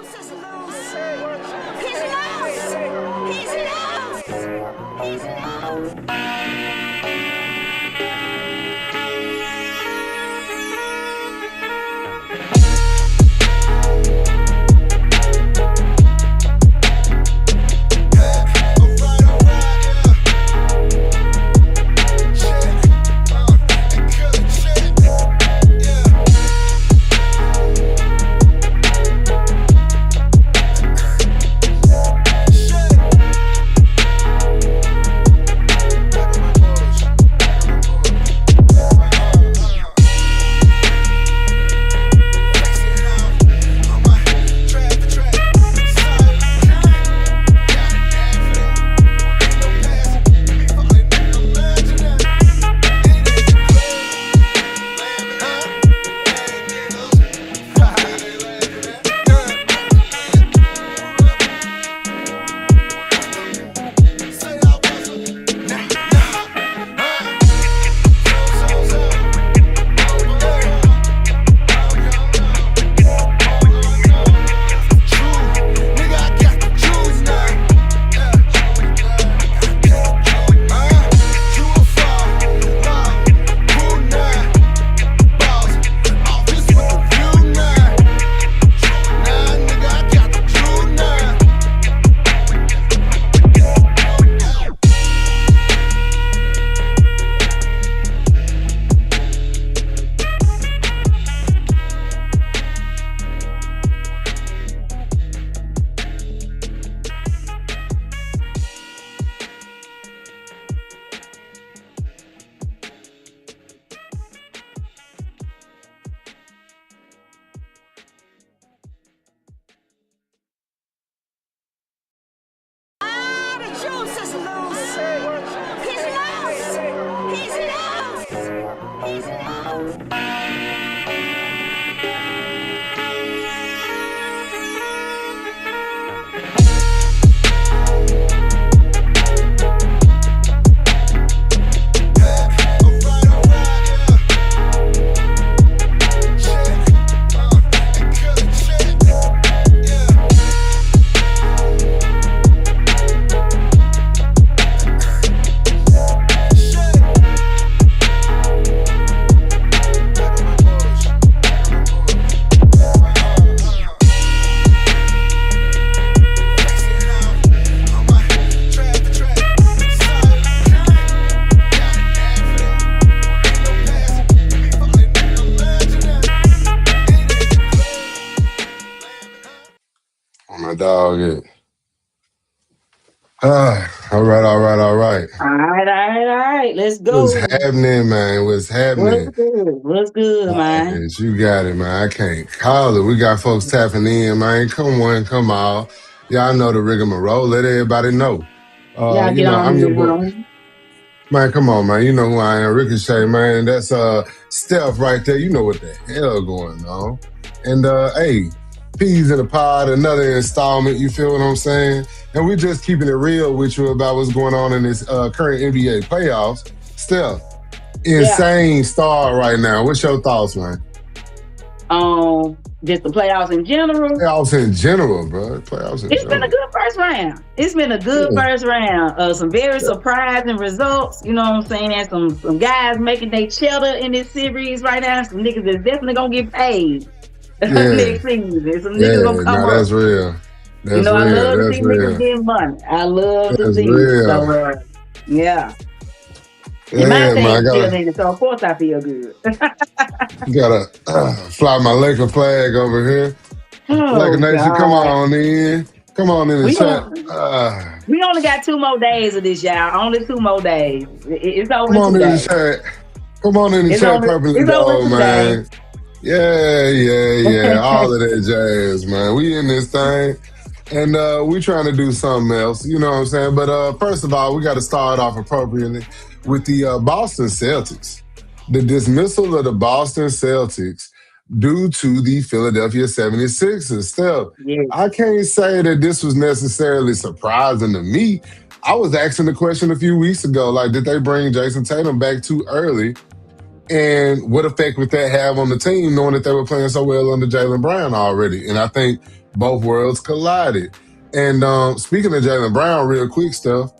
Jones is loose. He's loose. He's loose. He's loose. Jones is loose. He's loose. He's loose. He's loose. My dog it. All right, all right, all right. All right, all right, all right. Let's What's go. happening, man? What's What's happening? good? What's good, man? Yes, you got it, man. I can't call it. We got folks tapping in, man. Come on, come out. Y'all know the rigmarole. Let everybody know. Y'all get on I'm in your the boy. room. Man, come on, man. You know who I am. Ricochet, man. That's Steph right there. You know what the hell going on. And hey, peas in the pod, another installment, you feel what I'm saying? And we're just keeping it real with you about what's going on in this current NBA playoffs. Steph, insane star right now. What's your thoughts, man? Just the playoffs in general. Playoffs in general, bro. Playoffs in It's been general. a good first round. It's been a good Yeah. first round. Some very surprising results. You know what I'm saying? And some guys making their cheddar in this series right now. Some niggas that's definitely gonna get paid next season. Some niggas gonna come up. That's real. That's you know, real. I love to That's see real. niggas getting money. I love to That's see real. it. So, yeah. Yeah, And my man, thing's I still in it, so of course I feel good. gotta fly my Laker flag over here. Laker Oh, Nation, come God. on in. Come on in the We chat. we only got 2 more days of this, y'all. Only 2 more days. It's over Come on in 2 in the days. chat. Come on in the It's chat, over, Purple and it's over in Gold, 2 man. days. Yeah. All of that jazz, man. We in this thing. And we trying to do something else, you know what I'm saying? But first of all, we got to start off appropriately with the Boston Celtics. The dismissal of the Boston Celtics due to the Philadelphia 76ers. Steph, Yes. I can't say that this was necessarily surprising to me. I was asking the question a few weeks ago, like, did they bring Jason Tatum back too early And what effect would that have on the team, knowing that they were playing so well under Jaylen Brown already? And I think both worlds collided. And speaking of Jaylen Brown, real quick stuff,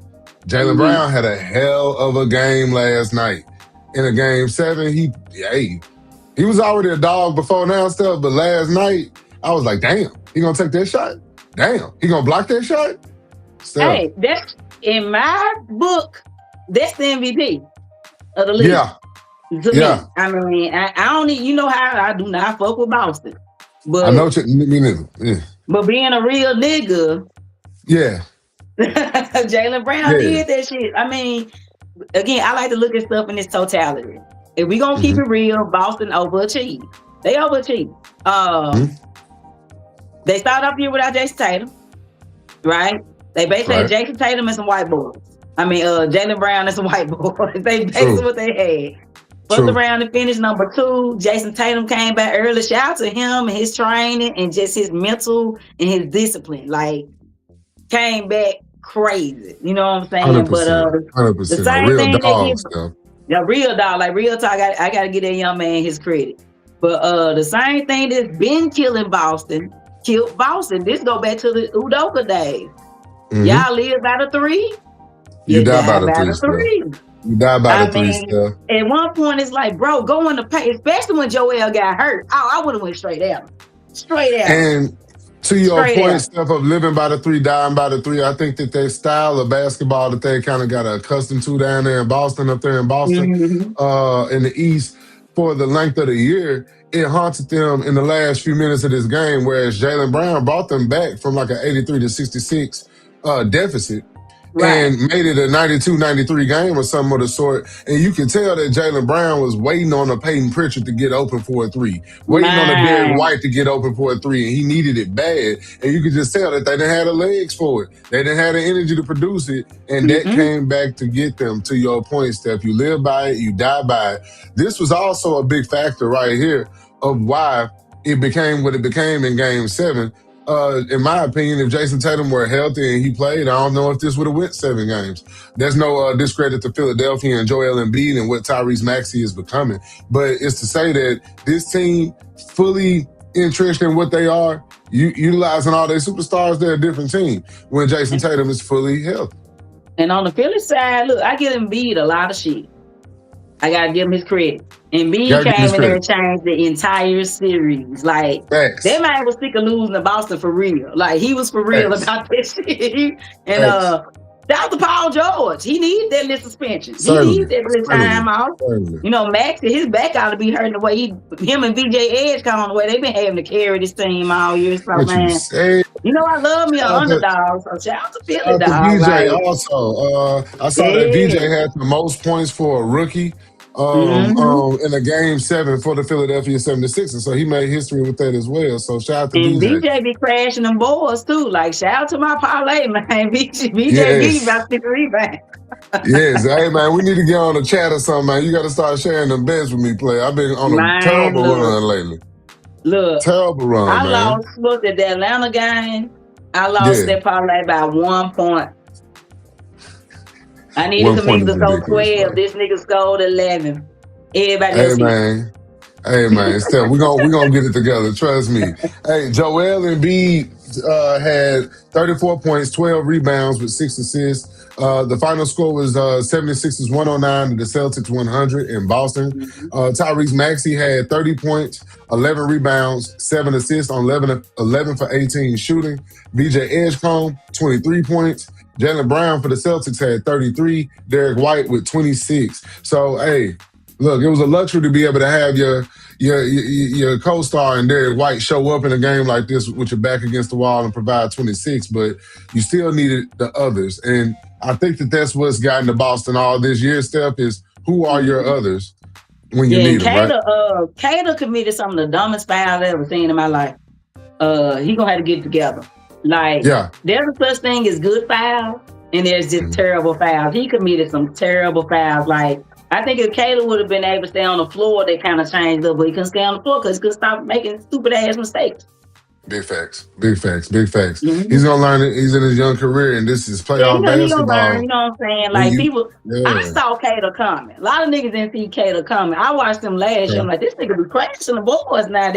Jaylen Brown had a hell of a game last night. In a game 7, he was already a dog before now stuff, but last night, I was like, damn, he gonna take that shot? Damn, he gonna block that shot? Steph. Hey, that's in my book, that's the MVP of the league. Yeah. To me. I mean, I don't need, you know how I do not fuck with Boston. But I know me neither. Yeah. But being a real nigga, yeah. Jaylen Brown did that shit. I mean, again, I like to look at stuff in its totality. If we gonna keep it real, Boston overachieved. They overachieved. They started off the year without Jason Tatum, right? They basically had Jason Tatum and some white boys. I mean, Jaylen Brown and some white boys. They basically what they had. First around and finished number 2. Jason Tatum came back early. Shout out to him and his training and just his mental and his discipline. Like, came back crazy. You know what I'm saying? 100%, but 100%. the same real thing dog stuff. The real dog, like real talk. I gotta give that young man his credit. But the same thing that's been killing Boston, killed Boston. This go back to the Udoka days. Y'all live by the 3. You die by the 3. You die by the 3 stuff. At one point, it's like, bro, go in the paint, especially when Joel got hurt. I would have went straight out. Straight out. And to your point, stuff of living by the 3, dying by the 3, I think that their style of basketball that they kind of got accustomed to down there in Boston, up there in Boston, in the East, for the length of the year, it haunted them in the last few minutes of this game, whereas Jaylen Brown brought them back from like an 83-66 deficit. And made it a 92-93 game or something of the sort. And you can tell that Jaylen Brown was waiting on a Peyton Pritchard to get open for a 3. Waiting on a Derek White to get open for a 3. And he needed it bad. And you could just tell that they didn't have the legs for it. They didn't have the energy to produce it. And that came back to get them. To your point, Steph, you live by it, you die by it. This was also a big factor right here of why it became what it became in game 7. In my opinion, if Jason Tatum were healthy and he played, I don't know if this would have went 7 games. There's no discredit to Philadelphia and Joel Embiid and what Tyrese Maxey is becoming. But it's to say that this team, fully entrenched in what they are, utilizing all their superstars, they're a different team when Jason Tatum is fully healthy. And on the Philly side, look, I give Embiid a lot of shit. I got to give him his credit. Embiid came in there and changed the entire series. Like, that man was sick of losing to Boston for real. Like, he was for real about this shit. And shout out to Paul George. He needs that little suspension. He needs that little time out. You know, Max, his back ought to be hurting the way him and VJ Edge come on the way. They've been having to carry this team all year. So, man, you know, I love me an underdog. So shout out to Philly, dog. VJ also. I saw that VJ had the most points for a rookie. In a game 7 for the Philadelphia 76ers. So he made history with that as well. So shout out to VJ. VJ be crashing them boards too. Like, shout out to my parlay, man. VJ be about 6 rebounds. Yes. Hey, man, we need to get on the chat or something, man. You got to start sharing them bets with me, player. I've been on a terrible run lately. Look. Terrible run, I lost at the Atlanta game. I lost that parlay by 1 point. I needed to make the go 12. This nigga scored 11. Everybody else. Hey man, Steph, we're gonna get it together. Trust me. Hey, Joel Embiid had 34 points, 12 rebounds with 6 assists. The final score was 76ers 109 to the Celtics 100 in Boston. Tyrese Maxey had 30 points, 11 rebounds, 7 assists on 11 for 18 shooting. VJ Edgecombe, 23 points. Jaylen Brown for the Celtics had 33. Derek White with 26. So, hey, look, it was a luxury to be able to have your co-star and Derek White show up in a game like this with your back against the wall and provide 26, but you still needed the others. And I think that that's what's gotten to Boston all this year, Steph, is who are your others when you need them, right? Cater committed some of the dumbest fouls I've ever seen in my life. He gonna have to get it together. Like, there's a such thing as good fouls, and there's just terrible fouls. He committed some terrible fouls. Like, I think if Caleb would have been able to stay on the floor, they kind of changed up, but he couldn't stay on the floor because he couldn't stop making stupid ass mistakes. Big facts. Big facts. Big facts. Mm-hmm. He's gonna learn it. He's in his young career, and this is Yeah, playoff he gonna learn, basketball. you know what I'm saying? When Like you, people, I yeah, saw Cater coming. A lot of niggas didn't see Cater coming. I watched him last year. I'm like, this nigga be crashing the boards now.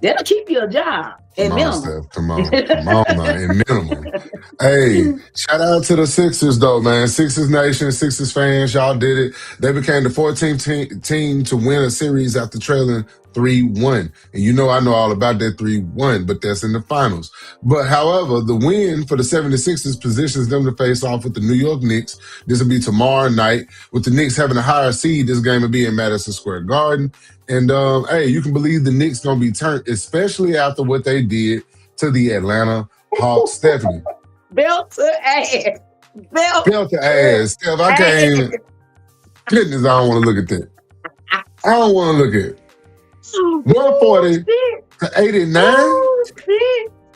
That'll keep you a job at come on, minimum. Steph. Come on, man. In minimum. Hey, shout out to the Sixers, though, man. Sixers Nation, Sixers fans, y'all did it. They became the 14th team to win a series after trailing 3-1. And you know I know all about that 3-1, but that's in the finals. But however, the win for the 76ers positions them to face off with the New York Knicks. This will be tomorrow night. With the Knicks having a higher seed, this game will be in Madison Square Garden. And hey, you can believe the Knicks gonna be turned, especially after what they did to the Atlanta Hawks. Stephanie. Belt to ass. Belt to ass. Steph, I can't even. Goodness, I don't want to look at that. I don't want to look at it. 140 to 89.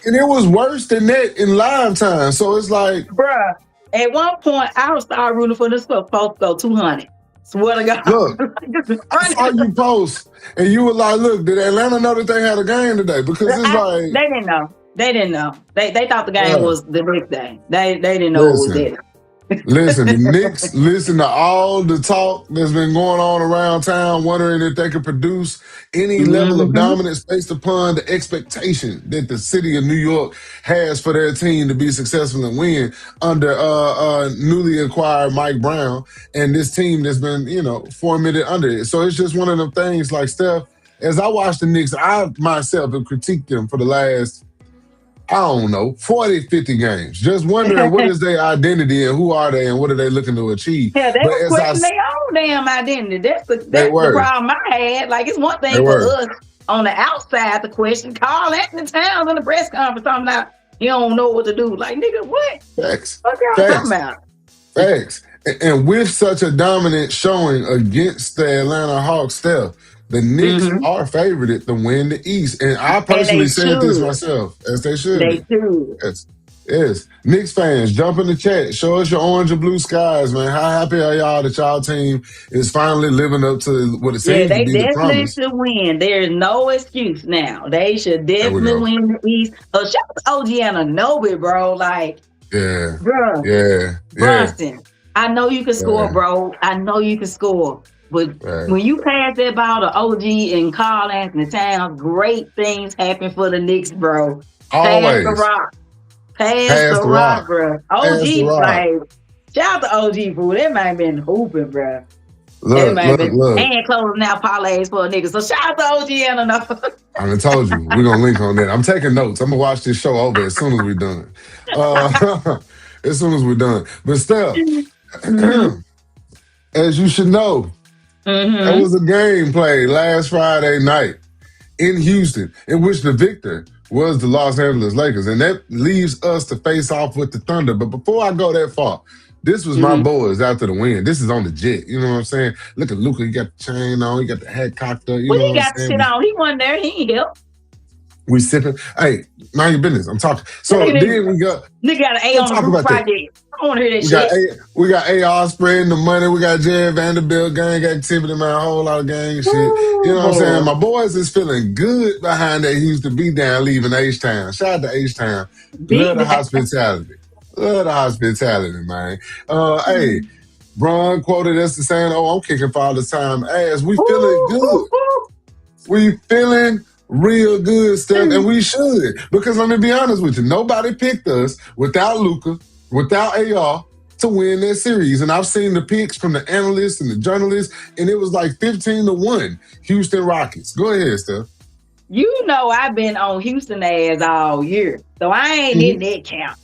And it was worse than that in live time. So it's like, bruh, at one point, I was start rooting for this supposed to go 200. Swear to God. Look, I saw you post, and you were like, look, did Atlanta know that they had a game today? Because it's like... They didn't know. They didn't know. They thought the game was the next day. They didn't know it was there. Listen, the Knicks listen to all the talk that's been going on around town, wondering if they could produce any level of dominance based upon the expectation that the city of New York has for their team to be successful and win under newly acquired Mike Brown and this team that's been, formatted under it. So it's just one of them things like, Steph, as I watch the Knicks, I myself have critiqued them for the last, I don't know, 40, 50 games. Just wondering what is their identity and who are they and what are they looking to achieve. Yeah, they were questioning their own damn identity. That's the problem I had. Like, it's one thing for us on the outside to question. Karl Anthony Towns in the press conference talking about he don't know what to do. Like, nigga, what? Facts. What y'all talking about? Facts. And with such a dominant showing against the Atlanta Hawks, Steph, the Knicks are favored to win the East. And I personally said this myself, as they should. They do. Yes. Knicks fans, jump in the chat. Show us your orange and blue skies, man. How happy are y'all that y'all team is finally living up to what it seems to be the promise? They definitely should win. There's no excuse now. They should definitely win the East. Shout out to OG Anunoby, bro. Like, bro. Yeah. Brunson, I know you can score, bro. I know you can score. But when you pass that ball to OG and Karl Anthony Towns, great things happen for the Knicks, bro. Always. Pass the rock. Pass the rock, bro. OG, like, shout out to OG, bro. That might have been hooping, bro. Look. And closing out parlays for a nigga. So shout out to OG and enough. I done told you. We're going to link on that. I'm taking notes. I'm going to watch this show over as soon as we're done. As soon as we're done. But Steph, as you should know, there was a game played last Friday night in Houston in which the victor was the Los Angeles Lakers. And that leaves us to face off with the Thunder. But before I go that far, this was my boys after the win. This is on the jet. You know what I'm saying? Look at Luka. He got the chain on. He got the hat cocked up. You know he got the shit on. He wasn't there. He ain't help. We sipping. Hey, mind your business. I'm talking. So then we got... Nigga got an A on the roof project. I want to hear that shit. We got AR spreading the money. We got Jared Vanderbilt gang activity, man. A whole lot of gang shit. You know what I'm saying? My boys is feeling good behind that Houston beatdown leaving H-Town. Shout out to H-Town. Love the hospitality. Love the hospitality, man. Hey, Bron quoted us as saying, I'm kicking Father's Time ass. We feeling good. We feeling real good, Steph, and we should. Because let me be honest with you, nobody picked us without Luka, without AR, to win that series. And I've seen the picks from the analysts and the journalists, and it was like 15-1, Houston Rockets. Go ahead, Steph. You know I've been on Houston ass all year, so I ain't in that camp.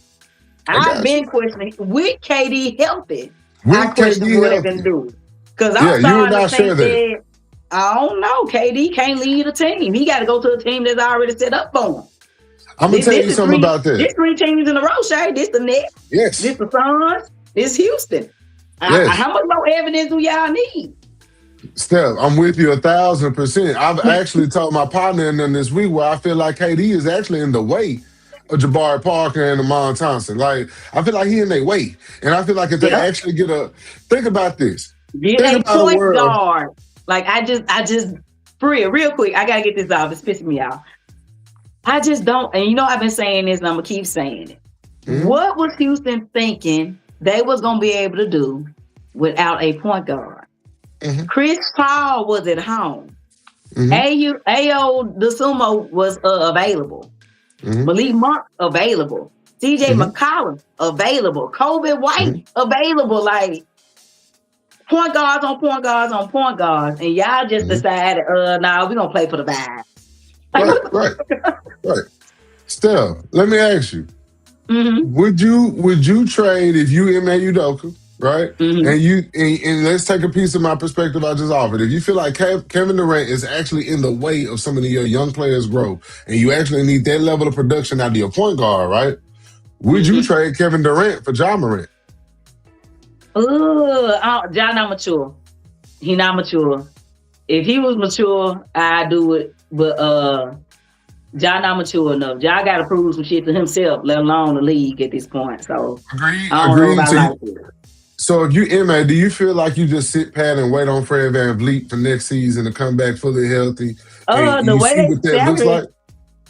I've been questioning, with KD healthy, I question what they can do. Because I'm starting to think that, I don't know, KD can't lead a team. He got to go to a team that's already set up for him. I'm going to tell you something about that. This 3 teams in a row, Shay. This the Nets. Yes. This the Suns. This Houston. Yes. How much more evidence do y'all need? Steph, I'm with you 1,000%. I've actually told my partner in them this week where I feel like KD is actually in the way of Jabari Parker and Amon Thompson. Like, I feel like he in their way. And I feel like if they actually get think about this. Get a point guard. Like, I just, for real quick, I got to get this off. It's pissing me off. I just don't. And you know, I've been saying this, and I'm gonna keep saying it. Mm-hmm. What was Houston thinking they was gonna be able to do without a point guard? Mm-hmm. Chris Paul was at home. Mm-hmm. Ayo DeSumo was available. Mm-hmm. Malik Monk available. CJ McCollum available. Kobe White available. Like point guards on point guards on point guards, and y'all just decided, nah, we're gonna play for the vibe. Right. Steph, let me ask you: Would you trade if you Ime Udoka, right? And let's take a piece of my perspective I just offered. If you feel like Kevin Durant is actually in the way of some of your young players' growth, and you actually need that level of production out of your point guard, right? Would you trade Kevin Durant for Ja Morant? Ja not mature. He not mature. If he was mature, I'd do it. But Ja not mature enough. Ja got to prove some shit to himself, let alone the league at this point. So Agreed. I don't know if I like it. So if you Ime, do you feel like you just sit pat and wait on Fred VanVleet for next season to come back fully healthy? The way see what that looks like?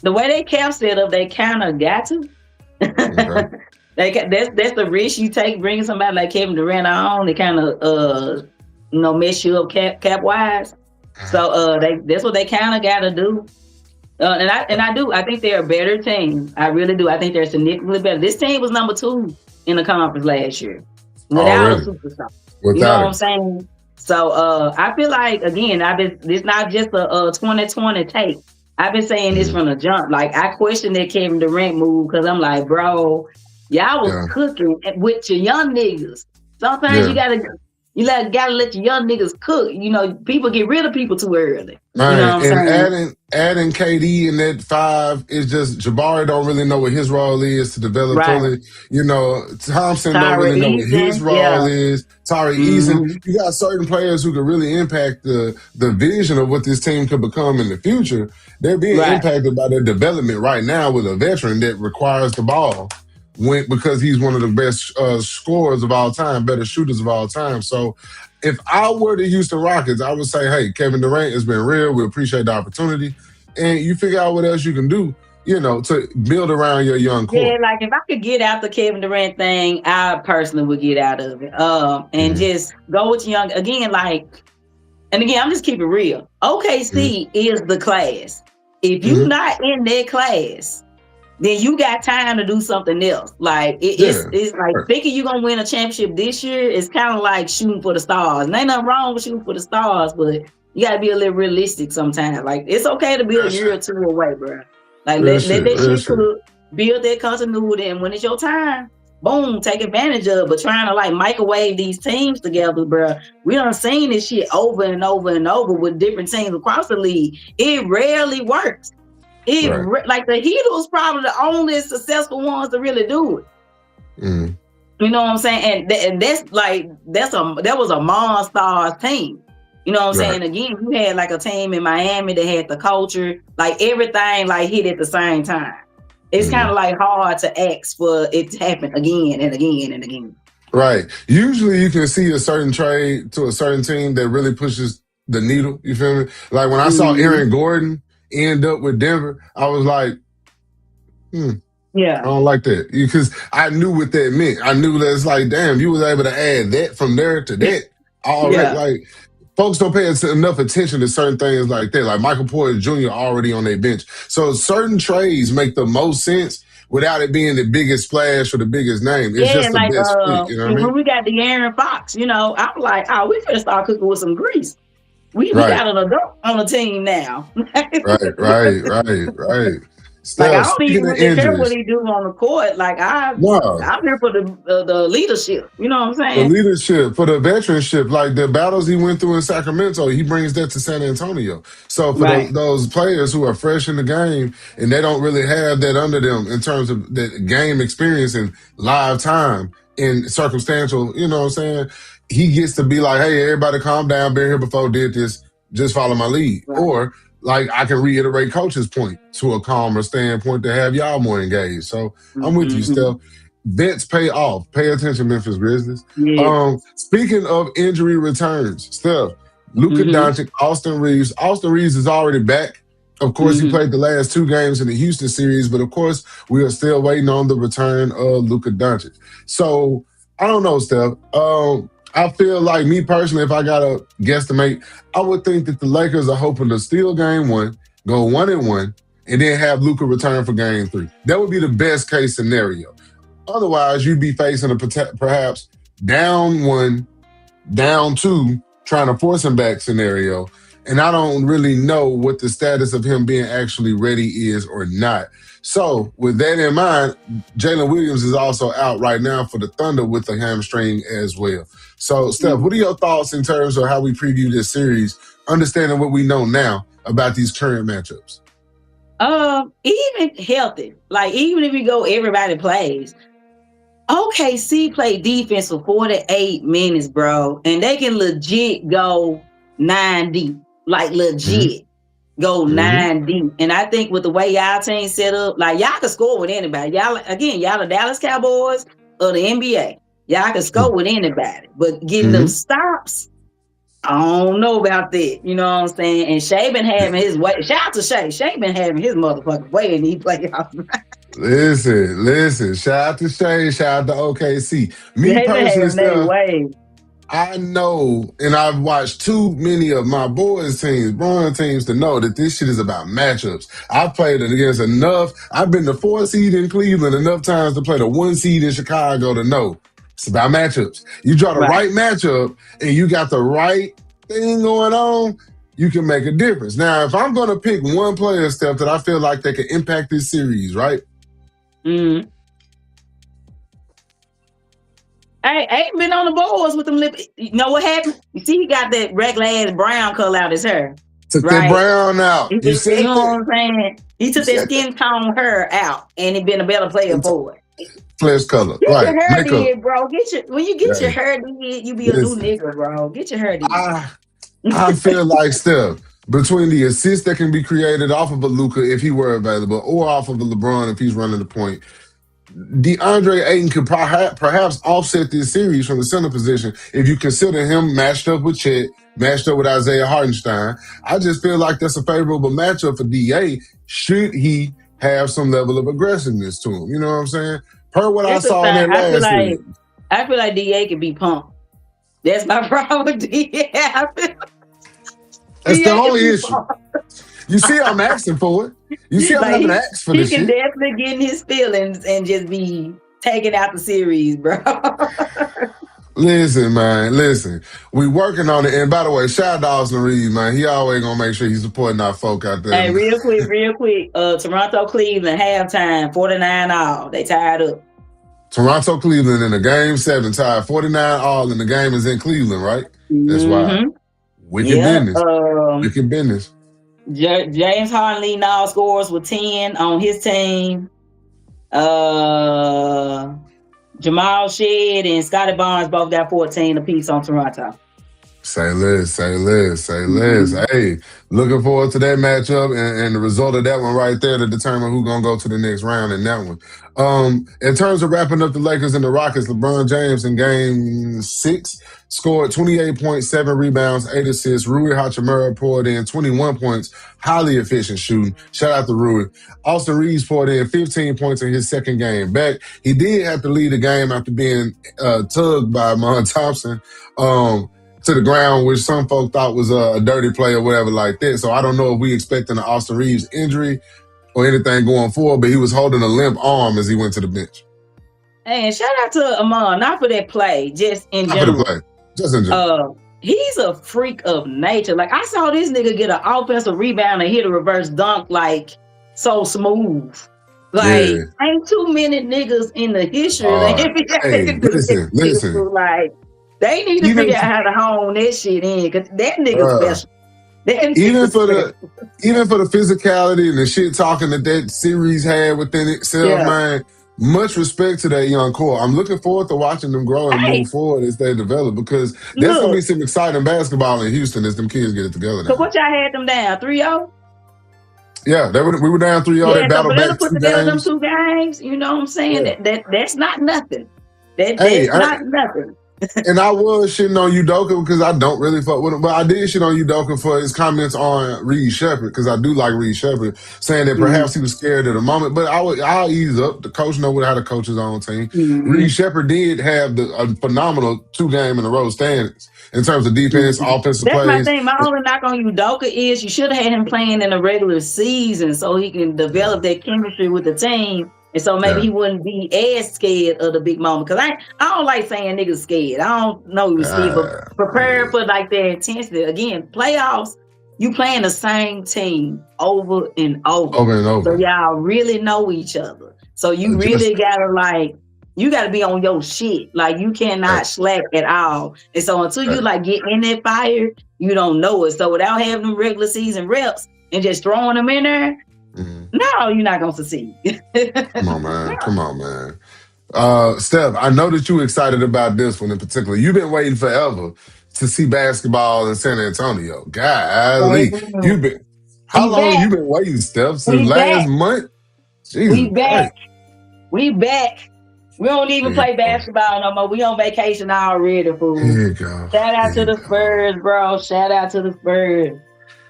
The way they cap set up, they kind of got to. Okay. That's the risk you take bringing somebody like Kevin Durant on. They kind of mess you up cap wise. So that's what they kind of got to do. And I think they're a better team. I really do. I think they're significantly better. This team was number 2 in the conference last year without a superstar. You know what I'm saying? So I feel like, again, it's not just a 2020 take. I've been saying this from the jump. Like, I questioned that Kevin Durant move because I'm like, bro, y'all was cooking with your young niggas. Sometimes you gotta let your young niggas cook. You know, people get rid of people too early. Right. You know what I'm saying? Adding KD in that 5 is just Jabari don't really know what his role is to develop fully. You know, Thompson don't really know what his role is. Tari Eason. You got certain players who could really impact the vision of what this team could become in the future. They're being impacted by their development right now with a veteran that requires the ball. Because he's one of the best scorers of all time, better shooters of all time. So if I were the Houston Rockets, I would say, hey, Kevin Durant has been real. We appreciate the opportunity. And you figure out what else you can do, to build around your young core. Yeah, like if I could get out the Kevin Durant thing, I personally would get out of it. And just go with young, again, and again, I'm just keeping it real. OKC is the class. If you're not in their class, then you got time to do something else. Like it's like thinking you're gonna win a championship this year is kind of like shooting for the stars. And ain't nothing wrong with shooting for the stars, but you gotta be a little realistic sometimes. Like it's okay to be a year or 2 away, bro. Like let that shit cook, build that continuity, and when it's your time, boom, take advantage of it. But trying to like microwave these teams together, bro. We done seen this shit over and over and over with different teams across the league. It rarely works. Like the Heat was probably the only successful ones to really do it. You know what I'm saying? And that was a monster team. You know what I'm saying? Again, you had like a team in Miami that had the culture, like everything like hit at the same time. It's kind of like hard to ask for it to happen again and again and again. Right. Usually you can see a certain trade to a certain team that really pushes the needle. You feel me? Like when I saw Aaron Gordon end up with Denver, I was like, I don't like that. Because I knew what that meant. I knew that it's like, damn, you was able to add that from there to that. Already, like, folks don't pay enough attention to certain things like that. Like Michael Porter Jr. already on their bench. So certain trades make the most sense without it being the biggest splash or the biggest name. It's just the best fit, you know what I mean? When we got De'Aaron Fox, I'm like, we could start cooking with some grease. We got an adult on the team now. Right. Like I don't even really care what he do on the court. Like I'm here for the leadership. You know what I'm saying? The leadership, for the veteranship, like the battles he went through in Sacramento, he brings that to San Antonio. So for those players who are fresh in the game and they don't really have that under them in terms of the game experience and live time and circumstantial, you know what I'm saying? He gets to be like, hey, everybody calm down, been here before, did this, just follow my lead. Or like I can reiterate Coach's point to a calmer standpoint to have y'all more engaged. So I'm with you, Steph. Bets pay off. Pay attention, Memphis Grizzlies. Speaking of injury returns, Steph, Luka Doncic, Austin Reeves. Austin Reeves is already back. Of course, he played the last 2 games in the Houston series, but of course, we are still waiting on the return of Luka Doncic. So I don't know, Steph. I feel like, me personally, if I gotta guesstimate, I would think that the Lakers are hoping to steal game 1, go 1-1, and then have Luka return for game 3. That would be the best case scenario. Otherwise, you'd be facing a perhaps down 1, down 2, trying to force him back scenario. And I don't really know what the status of him being actually ready is or not. So with that in mind, Jalen Williams is also out right now for the Thunder with a hamstring as well. So, Steph, what are your thoughts in terms of how we preview this series, understanding what we know now about these current matchups? Even healthy, like even if you go everybody plays, OKC play defense for 48 minutes, bro, and they can legit go 9 deep, like legit go 9 deep. And I think with the way y'all team set up, like y'all can score with anybody. Y'all the Dallas Cowboys or the NBA. Y'all can score with anybody, but getting them stops, I don't know about that. You know what I'm saying? And Shea been having his way. Shout out to Shea. Shea been having his motherfucking way in these playoffs. Listen. Shout out to Shea. Shout out to OKC. Me personally, I know, and I've watched too many of my boys' teams, Bron teams, to know that this shit is about matchups. I've played it against enough. I've been the 4 seed in Cleveland enough times to play the 1 seed in Chicago to know it's about matchups. You draw the right matchup and you got the right thing going on, you can make a difference. Now, if I'm going to pick one player, Steph, that I feel like that can impact this series, right? I ain't been on the boards with them lip. You know what happened? You see, he got that regular ass brown color out his hair. Took that brown out. You know what I'm saying? He took that skin tone hair out, and he been a better player for it. Flesh color, get right? Your hair did, bro. When you get your hair did, you be a new nigga, bro. Get your hair did. I feel like, Steph, between the assists that can be created off of a Luka if he were available, or off of a LeBron if he's running the point, DeAndre Ayton could perhaps offset this series from the center position if you consider him matched up with Chet, matched up with Isaiah Hartenstein. I just feel like that's a favorable matchup for DA should he have some level of aggressiveness to him. You know what I'm saying? Per what I saw in that last week. I feel like DA can be pumped. That's my problem with DA. That's the only issue. You see, I'm asking for it. You see, I'm having to ask for this shit. He can definitely get in his feelings and just be taking out the series, bro. Listen, man. We working on it. And by the way, shout out to Austin Reeves, man. He always gonna make sure he's supporting our folk out there. Hey, real quick. Toronto, Cleveland, halftime, 49-all. They tied up. Toronto, Cleveland in the game 7 tied 49-all, and the game is in Cleveland, right? That's why. Wicked business. James Harden leading all scores with 10 on his team. Jamal Shead and Scotty Barnes both got 14 apiece on Toronto. Say less. Hey, looking forward to that matchup and the result of that one right there to determine who's going to go to the next round in that one. In terms of wrapping up the Lakers and the Rockets, LeBron James in game 6 scored 28.7 rebounds, 8 assists. Rui Hachimura poured in 21 points, highly efficient shooting. Shout out to Rui. Austin Reeves poured in 15 points in his second game back. He did have to lead the game after being tugged by Mon Thompson to the ground, which some folk thought was a dirty play or whatever like that. So I don't know if we expecting an Austin Reeves injury or anything going forward, but he was holding a limp arm as he went to the bench. Hey, and shout out to Amon, not for that play, just in general. Just in general. He's a freak of nature. Like, I saw this nigga get an offensive rebound and hit a reverse dunk, like, so smooth. Like, ain't too many niggas in the history. Listen. Like, they need to figure out how to hone that shit in, because that nigga special. Even for the physicality and the shit talking that series had within itself, man, much respect to that young core. I'm looking forward to watching them grow and move forward as they develop, because there's going to be some exciting basketball in Houston as them kids get it together now. So what y'all had them down, 3-0? Yeah, we were down 3-0. They battled back 2 games. Them 2 games, you know what I'm saying? That's not nothing. That's not nothing. And I was shitting on Udoka because I don't really fuck with him, but I did shit on Udoka for his comments on Reed Shepherd because I do like Reed Shepherd, saying that perhaps he was scared at the moment. But I'll ease up. The coach know how to coach his own team. Reed Shepherd did have a phenomenal 2-game in a row standings in terms of defense, offensive That's plays. my thing. My only knock on Udoka is you should have had him playing in a regular season so he can develop that chemistry with the team. And so maybe he wouldn't be as scared of the big moment. Because I don't like saying niggas scared. I don't know you, Steve, but prepare for like their intensity. Again, playoffs, you playing the same team over and over. Over and over. So y'all really know each other. So you really gotta you gotta be on your shit. Like you cannot slack at all. And so until you like get in that fire, you don't know it. So without having them regular season reps and just throwing them in there, no, you're not gonna succeed. Come on, man. Come on, man. Steph, I know that you're excited about this one in particular. You've been waiting forever to see basketball in San Antonio. Golly. How long have you been waiting, Steph? Since last month? Jesus we back. Christ. We back. We don't even play basketball no more. We on vacation already, fool. Shout out to the Spurs, bro. Shout out to the Spurs.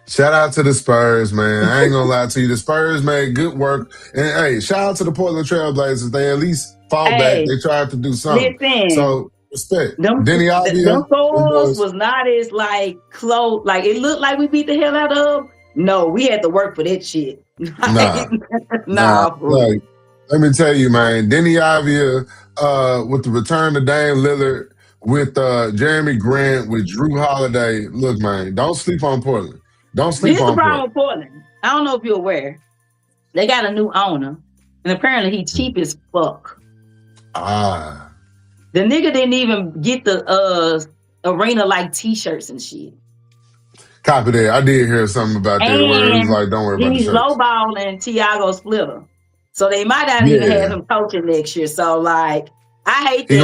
Shout out to the Spurs, man. I ain't gonna lie to you. The Spurs made good work. And hey, shout out to the Portland Trailblazers. They at least fought back. They tried to do something. Listen, so respect. Them Avdija was not as like close. Like it looked like we beat the hell out of them. No, we had to work for that shit. Nah. Like, let me tell you, man. Denny Avdija, with the return of Dame Lillard, with Jeremy Grant, with Drew Holiday. Look, man, don't sleep on Portland. Don't sleep on Portland. Here's the problem with Portland. I don't know if you're aware. They got a new owner, and apparently he's cheap as fuck. The nigga didn't even get the arena like t-shirts and shit. Copy that. I did hear something about that where it was like, don't worry about the shirts. He's lowballing Tiago Splitter. So they might not even have him coaching next year. So like, I hate that. He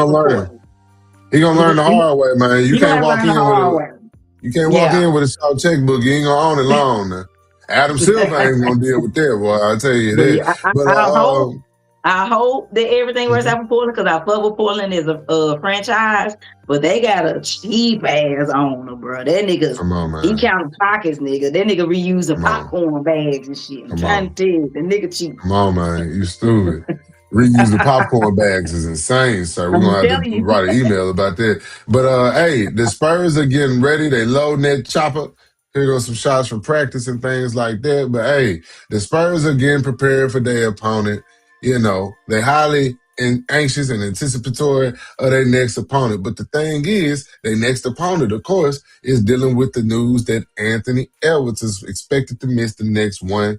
gonna learn the hard way, man. You can't walk in with You can't walk in with a short checkbook. You ain't gonna own it long now. Adam Silver ain't gonna deal with that, boy. I'll tell you that. I hope that everything works out for Portland because I fuck with Portland as a franchise, but they got a cheap ass owner, bro. That nigga, he counting pockets, nigga. That nigga reusing popcorn bags and shit. I'm trying to tell you, the nigga cheap. Come on, man. You stupid. Reusing popcorn bags is insane, sir. We're going to have to write an email about that. But, hey, the Spurs are getting ready. They loading that chopper. Here goes some shots for practice and things like that. But, hey, the Spurs are getting prepared for their opponent. You know, they're highly anxious and anticipatory of their next opponent. But the thing is, their next opponent, of course, is dealing with the news that Anthony Edwards is expected to miss the next 1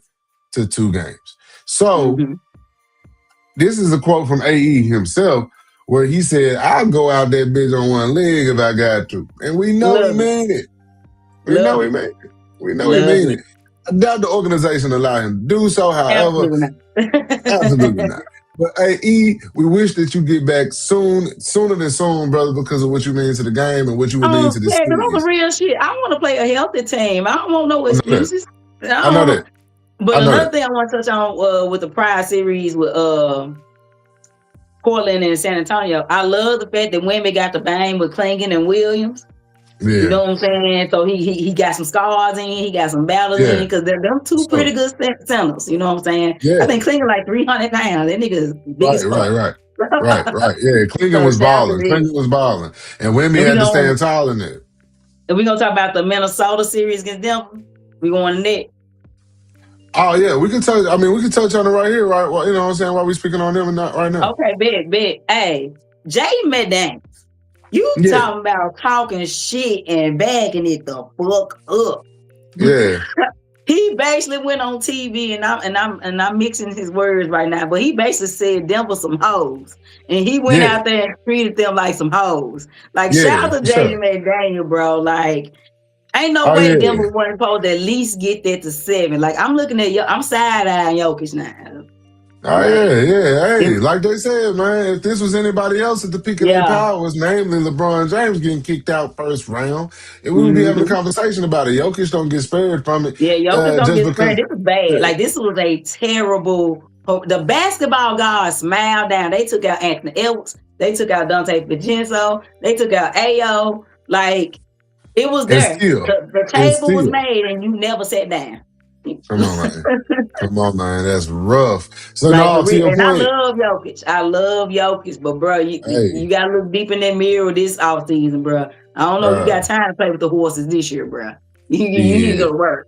to 2 games. So, this is a quote from AE himself where he said, I'll go out that bitch on one leg if I got to. And we know he mean it. We know he mean it. We know he mean it. I doubt the organization allow him to do so, however. Absolutely not. But AE, we wish that you get back sooner than soon, brother, because of what you mean to the game and what you would mean to the series. That's real shit. I want to play a healthy team. I don't want no excuses. I know that. But another thing I want to touch on with the prior series with Portland and San Antonio, I love the fact that Wemby got to bang with Clingan and Williams. Yeah. You know what I'm saying? So he got some scars in, he got some battles in, because they're them two pretty good centers. You know what I'm saying? Yeah. I think Clingan like 300 pounds. That nigga is big as fuck. Right. Yeah, Clingan was balling. And Wemby had to stand tall in there. And we're going to talk about the Minnesota series against them. We going next. Oh yeah, we can touch on it right here, right? Well, you know what I'm saying? Why we speaking on them and not right now? Okay, big. Hey, Jaden McDaniels, you talking about talking shit and backing it the fuck up? Yeah. He basically went on TV and I'm mixing his words right now, but he basically said them were some hoes, and he went out there and treated them like some hoes. Like shout out to Jaden McDaniels, bro. Like. Ain't no way Denver wasn't supposed to at least get that to 7. Like I'm looking at I'm side-eyeing Jokic now. Oh yeah. Hey, like they said, man, if this was anybody else at the peak of their powers, namely LeBron James getting kicked out first round, we would be having a conversation about it. Jokic don't get spared from it. Yeah, Jokic don't get spared. This is bad. Like this was a terrible The basketball gods smiled down. They took out Anthony Edwards. They took out Dante Vincenzo. They took out Ayo. Like, it was there. The table was made and you never sat down. Come on, man. Come on, man. That's rough. So like, now, to your point, I love Jokic. But, bro, you got to look deep in that mirror this offseason, bro. I don't know if you got time to play with the horses this year, bro. You need to go to work.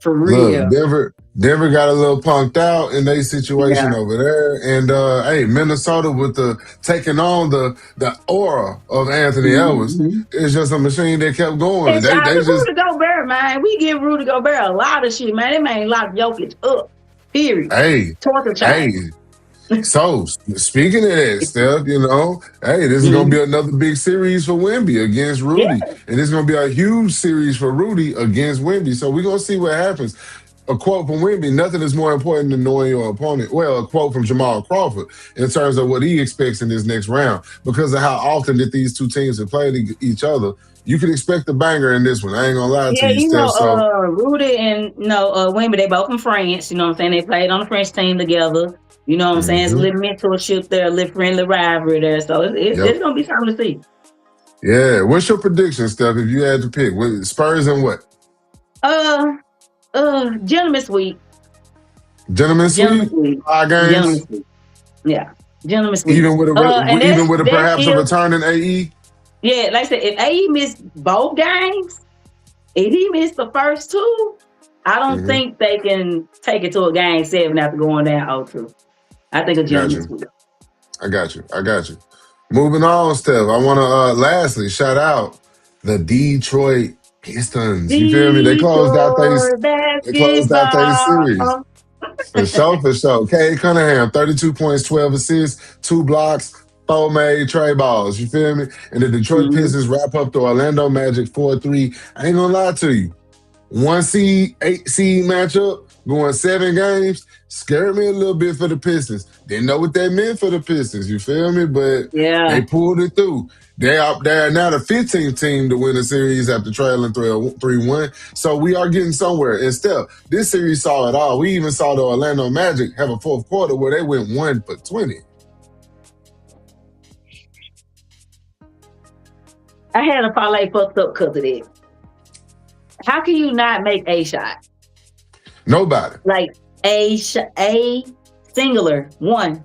For real. Look, Denver got a little punked out in their situation over there. And hey, Minnesota with taking on the aura of Anthony Edwards is just a machine that kept going. And they just Rudy Gobert, man. We give Rudy Gobert a lot of shit, man. They made a lot of Jokic up. Period. Hey. So speaking of that, Steph, hey, this is gonna be another big series for Wemby against Rudy. Yeah. And it's gonna be a huge series for Rudy against Wemby. So we're gonna see what happens. A quote from Wemby: nothing is more important than knowing your opponent. Well, a quote from Jamal Crawford in terms of what he expects in this next round. Because of how often that these two teams have played each other, you can expect a banger in this one. I ain't gonna lie to you, Steph. Rudy and Wemby, they both from France. You know what I'm saying? They played on the French team together. You know what I'm saying? It's a little mentorship there, a little friendly rivalry there. So it's gonna be something to see. Yeah. What's your prediction, Steph, if you had to pick? Spurs and what? Gentleman's Sweep. Gentleman's Sweep? 5 games? Gentleman's Sweep. Yeah. Gentleman's Sweep. Even with a perhaps a returning AE? Yeah, like I said, if AE missed both games, if he missed the first 2, I don't think they can take it to a game 7 after going down 0-2. I think a gentleman's sweep. I got you. Moving on, Steph. I want to lastly shout out the Detroit Pistons. You feel me? They closed out their series. For sure. Cade Cunningham, 32 points, 12 assists, 2 blocks, 4 made Trey balls. You feel me? And the Detroit Pistons wrap up the Orlando Magic 4-3. I ain't gonna lie to you. 1 seed, 8 seed matchup, going 7 games, scared me a little bit for the Pistons. Didn't know what that meant for the Pistons, you feel me? But they pulled it through. They are now the 15th team to win the series after trailing 3-1. So we are getting somewhere. And still, this series saw it all. We even saw the Orlando Magic have a fourth quarter where they went 1 for 20. I had a parlay fucked up because of that. How can you not make a shot? Nobody. Like a singular 1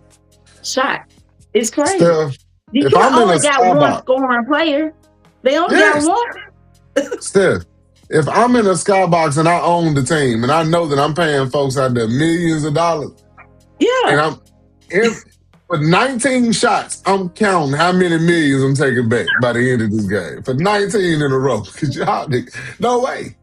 shot. It's crazy. Steph, you only got 1 scoring player. They only got 1. Steph, if I'm in a skybox and I own the team and I know that I'm paying folks out there millions of dollars. Yeah. And for 19 shots, I'm counting how many millions I'm taking back by the end of this game. For 19 in a row. No way.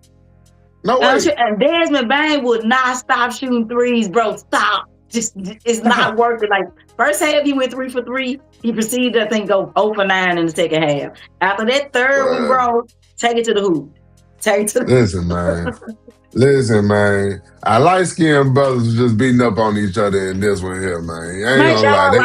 No way. And Desmond Bain would not stop shooting threes, bro. Stop. It's not worth it. Like, first half, he went 3 for 3. He proceeded, I think, go 0 for 9 in the second half. After that third one, bro, take it to the hoop. Listen, man. Our light-skinned brothers was just beating up on each other in this one here, man. I ain't gonna lie.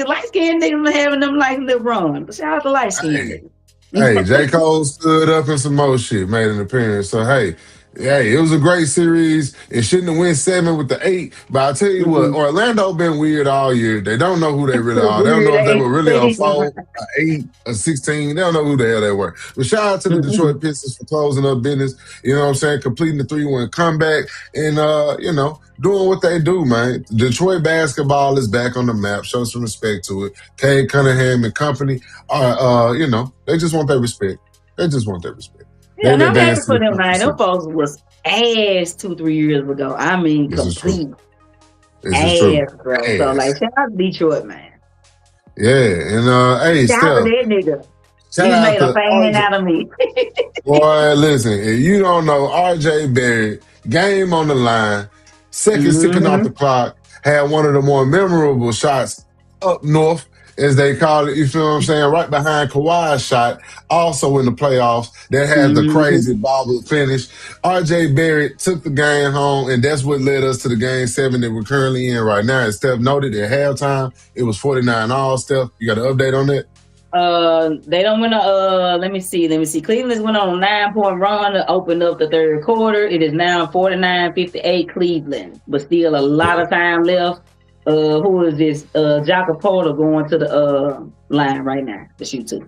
Light-skinned niggas having them like LeBron. But shout out to light-skinned niggas. Hey, J. Cole stood up and some more shit, made an appearance. So, hey, it was a great series. It shouldn't have went 7 with the 8. But I'll tell you what, Orlando been weird all year. They don't know who they really are. They don't know if they were really a 4, an 8, a 16. They don't know who the hell they were. But shout out to the Detroit Pistons for closing up business. You know what I'm saying? Completing the 3-1 comeback and, doing what they do, man. Detroit basketball is back on the map. Show some respect to it. Cade Cunningham and company are, they just want their respect. Yeah, and I'm happy for them, man. Them folks was ass 2-3 years ago. I mean, complete ass, bro. So, like, shout out to Detroit, man. Yeah, and hey, shout out to that nigga. He made a fan out of me. Boy, listen, if you don't know, RJ Barrett, game on the line, seconds ticking off the clock, had one of the more memorable shots up north, as they call it, you feel what I'm saying, right behind Kawhi's shot, also in the playoffs, that had the crazy bobble finish. RJ Barrett took the game home, and that's what led us to the game 7 that we're currently in right now. As Steph noted, at halftime, it was 49-all. Steph, you got an update on that? They don't win let me see. Cleveland's went on a 9-point run to open up the third quarter. It is now 49-58 Cleveland, but still a lot of time left. Who is this? Jaka Porter going to the line right now to shoot two.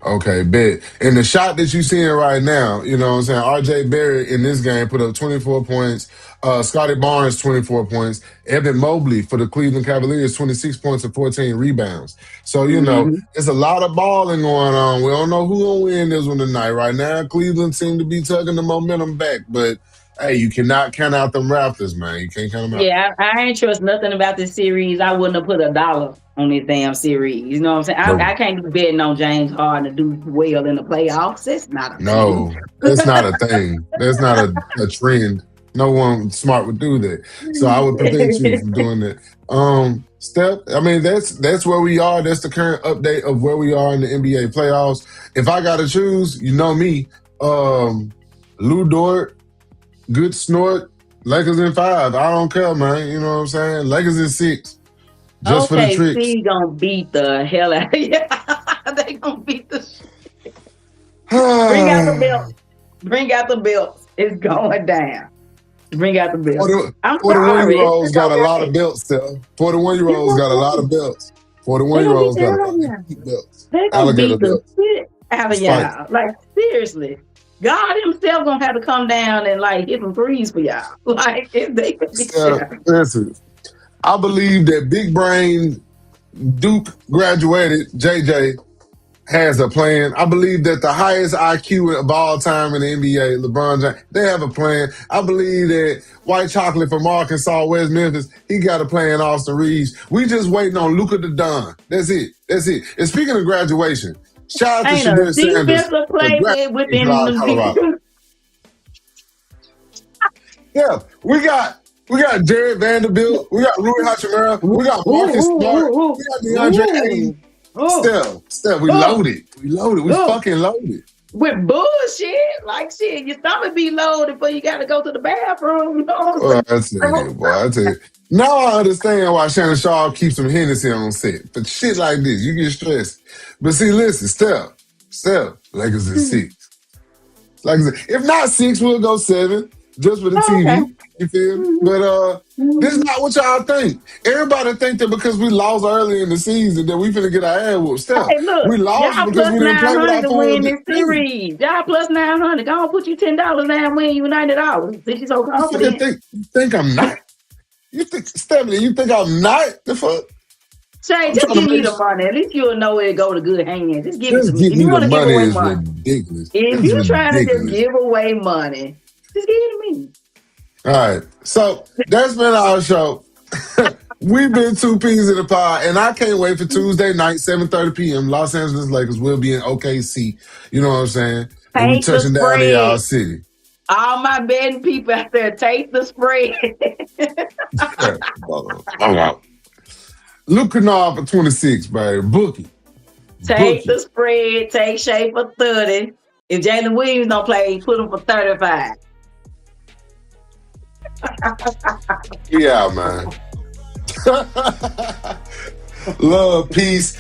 Okay, bet. And the shot that you're seeing right now, you know what I'm saying? RJ Barrett in this game put up 24 points. Scotty Barnes, 24 points. Evan Mobley for the Cleveland Cavaliers, 26 points and 14 rebounds. So, you know, it's a lot of balling going on. We don't know who's going to win this one tonight. Right now, Cleveland seem to be tugging the momentum back, but hey, you cannot count out them Raptors, man. You can't count them out. Yeah, I ain't trust nothing about this series. I wouldn't have put $1 on this damn series. You know what I'm saying? I can't be betting on James Harden to do well in the playoffs. That's not a thing. No, that's not a thing. That's not a trend. No one smart would do that. So I would prevent you from doing that. Steph, I mean, that's where we are. That's the current update of where we are in the NBA playoffs. If I got to choose, you know me, Lou Dort, good snort, Lakers in 5. I don't care, man. You know what I'm saying? Lakers in 6. Just for the tricks. OKC gonna beat the hell out of you. They gonna beat the shit. Bring out the belts. Bring out the belts. It's going down. Bring out the belts. 41-year-olds got a lot of belts, Steph. 41-year-olds got a lot of belts. 41-year-olds got a lot of belts. They gonna beat the shit out of y'all. Like, seriously. God himself gonna have to come down and like hit some threes for y'all. Like, if they listen, I believe that big brain Duke graduated JJ has a plan. I believe that the highest IQ of all time in the NBA, LeBron James, they have a plan. I believe that White Chocolate from Arkansas, West Memphis, he got a plan. Austin Reeves. We just waiting on Luka the Don. That's it. And speaking of graduation, shout out to Shadir Sanders. Within the yeah, we got Jared Vanderbilt. We got Rui Hachimura. We got Marcus Smart. We got DeAndre Ayton. Steph, we loaded. We fucking loaded. With bullshit. Like shit, your stomach be loaded before you gotta go to the bathroom. You know what I'm saying? I tell you. Now I understand why Shannon Sharp keeps some Hennessy on set. But shit like this, you get stressed. But see, listen, Steph, Lakers in 6. Like I said, if not 6, we'll go 7. Just for the TV. Okay. You feel me? But this is not what y'all think. Everybody think that because we lost early in the season that we finna get our ass whooped. Steph, we lost because we didn't play with our to win this series. Y'all plus 900. Go on, put you $10 down and win you $90. Since you so confident. You think I'm not? You think, Stephanie, you think I'm not? The fuck? Shay, just give me the money. At least you'll know it go to good hands. Just give me some. If you want to give away money, ridiculous. If you're trying to just give away money, just give it to me. All right. So that's been our show. We've been 2 peas in the pod, and I can't wait for Tuesday night, 7:30 p.m. Los Angeles Lakers will be in OKC. You know what I'm saying? And we touching down in y'all city. All my betting people out there, take the spread. Luke Kennard for 26, baby. Bookie. Take the spread. Take Shea for 30. If Jalen Williams don't play, put him for 35. Yeah, man. Love, peace.